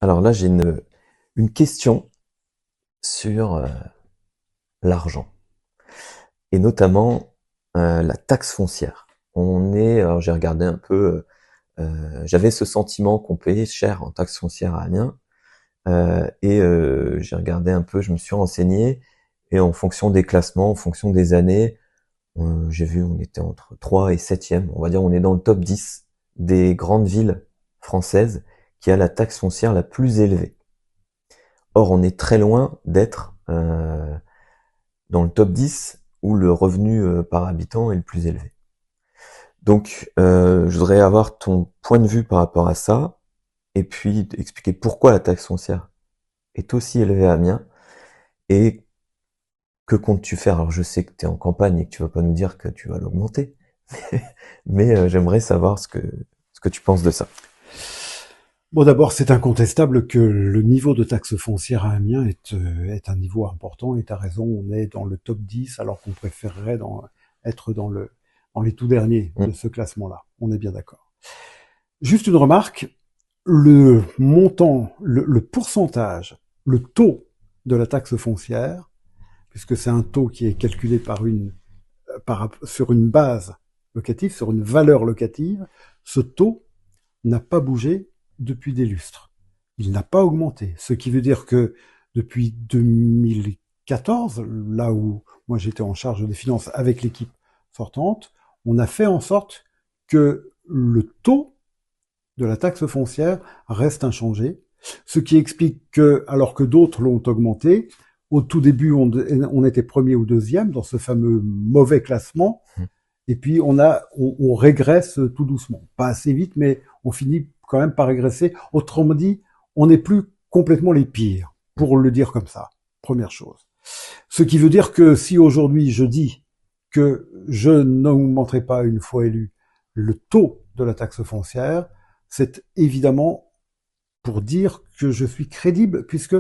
Alors là, j'ai une question sur l'argent et notamment la taxe foncière. Alors j'ai regardé un peu, j'avais ce sentiment qu'on payait cher en taxe foncière à Amiens j'ai regardé un peu, je me suis renseigné et en fonction des classements, en fonction des années, j'ai vu on était entre 3 et 7e, on va dire on est dans le top 10 des grandes villes françaises qui a la taxe foncière la plus élevée. Or, on est très loin d'être dans le top 10 où le revenu par habitant est le plus élevé. Donc, je voudrais avoir ton point de vue par rapport à ça, et puis expliquer pourquoi la taxe foncière est aussi élevée à Amiens, et que comptes-tu faire? Alors, je sais que tu es en campagne et que tu vas pas nous dire que tu vas l'augmenter, mais j'aimerais savoir ce que tu penses de ça. Bon, d'abord, c'est incontestable que le niveau de taxe foncière à Amiens est un niveau important, et tu as raison, on est dans le top 10 alors qu'on préférerait être dans les tout derniers de Mm. ce classement-là. On est bien d'accord. Juste une remarque, le montant, le pourcentage, le taux de la taxe foncière, puisque c'est un taux qui est calculé sur une base locative, sur une valeur locative, ce taux n'a pas bougé depuis des lustres. Il n'a pas augmenté. Ce qui veut dire que depuis 2014, là où moi j'étais en charge des finances avec l'équipe sortante, on a fait en sorte que le taux de la taxe foncière reste inchangé. Ce qui explique que, alors que d'autres l'ont augmenté, au tout début, on était premier ou deuxième dans ce fameux mauvais classement. Et puis on régresse tout doucement, pas assez vite, mais on finit quand même par régresser. Autrement dit, on n'est plus complètement les pires, pour le dire comme ça. Première chose. Ce qui veut dire que si aujourd'hui je dis que je n'augmenterai pas une fois élu le taux de la taxe foncière, c'est évidemment pour dire que je suis crédible puisque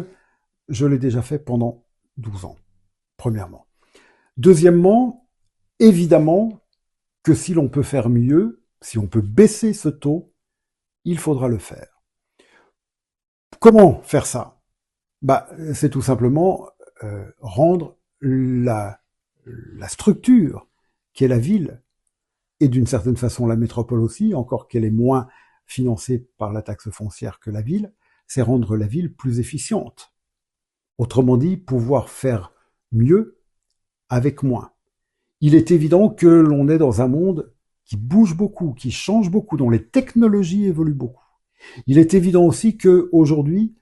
je l'ai déjà fait pendant 12 ans, premièrement. Deuxièmement, évidemment, que si l'on peut faire mieux, si on peut baisser ce taux, il faudra le faire. Comment faire ça? C'est tout simplement rendre la structure qu'est la ville, et d'une certaine façon la métropole aussi, encore qu'elle est moins financée par la taxe foncière que la ville, c'est rendre la ville plus efficiente. Autrement dit, pouvoir faire mieux avec moins. Il est évident que l'on est dans un monde qui bouge beaucoup, qui change beaucoup, dont les technologies évoluent beaucoup. Il est évident aussi qu'aujourd'hui,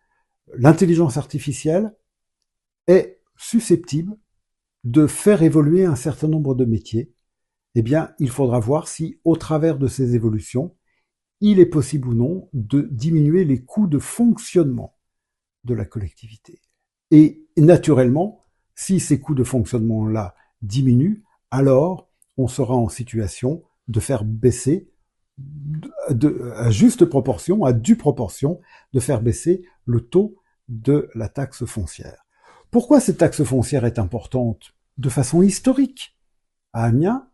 l'intelligence artificielle est susceptible de faire évoluer un certain nombre de métiers. Eh bien, il faudra voir si, au travers de ces évolutions, il est possible ou non de diminuer les coûts de fonctionnement de la collectivité. Et naturellement, si ces coûts de fonctionnement-là diminuent, alors on sera en situation de faire baisser, à juste proportion, à due proportion, de faire baisser le taux de la taxe foncière. Pourquoi cette taxe foncière est importante de façon historique à Amiens?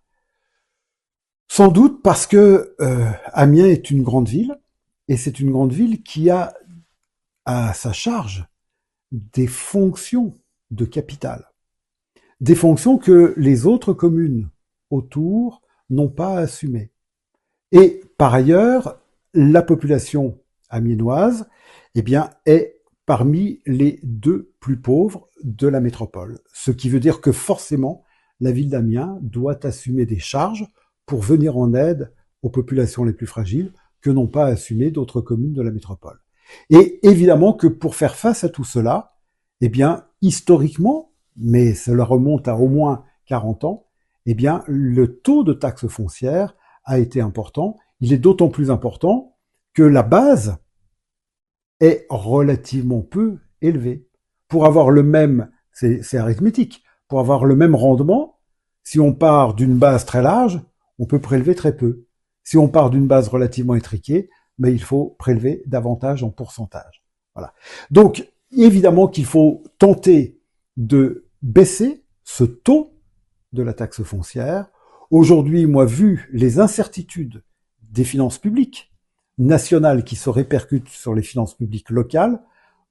Sans doute parce que Amiens est une grande ville, et c'est une grande ville qui a à sa charge des fonctions de capitale. Des fonctions que les autres communes autour n'ont pas assumées. Et par ailleurs, la population amiénoise, eh bien, est parmi les deux plus pauvres de la métropole. Ce qui veut dire que forcément, la ville d'Amiens doit assumer des charges pour venir en aide aux populations les plus fragiles que n'ont pas assumé d'autres communes de la métropole. Et évidemment que pour faire face à tout cela, eh bien, historiquement, mais cela remonte à au moins 40 ans, eh bien, le taux de taxe foncière a été important. Il est d'autant plus important que la base est relativement peu élevée. Pour avoir le même, c'est arithmétique, pour avoir le même rendement, si on part d'une base très large, on peut prélever très peu. Si on part d'une base relativement étriquée, il faut prélever davantage en pourcentage. Voilà. Donc, évidemment qu'il faut tenter de baisser ce taux de la taxe foncière. Aujourd'hui, moi, vu les incertitudes des finances publiques, national qui se répercute sur les finances publiques locales,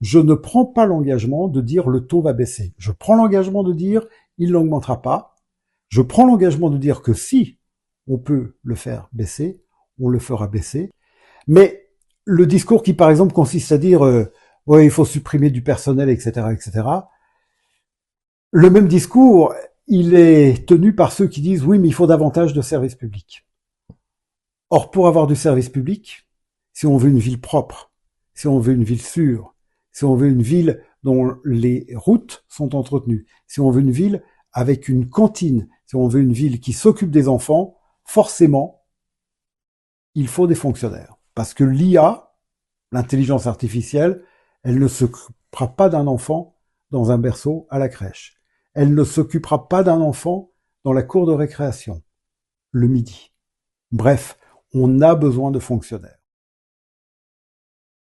je ne prends pas l'engagement de dire le taux va baisser. Je prends l'engagement de dire il n'augmentera pas. Je prends l'engagement de dire que si on peut le faire baisser, on le fera baisser. Mais le discours qui, par exemple, consiste à dire ouais, il faut supprimer du personnel, etc., etc., le même discours, il est tenu par ceux qui disent oui, mais il faut davantage de services publics. Or, pour avoir du service public, si on veut une ville propre, si on veut une ville sûre, si on veut une ville dont les routes sont entretenues, si on veut une ville avec une cantine, si on veut une ville qui s'occupe des enfants, forcément, il faut des fonctionnaires. Parce que l'IA, l'intelligence artificielle, elle ne s'occupera pas d'un enfant dans un berceau à la crèche. Elle ne s'occupera pas d'un enfant dans la cour de récréation, le midi. Bref, on a besoin de fonctionnaires.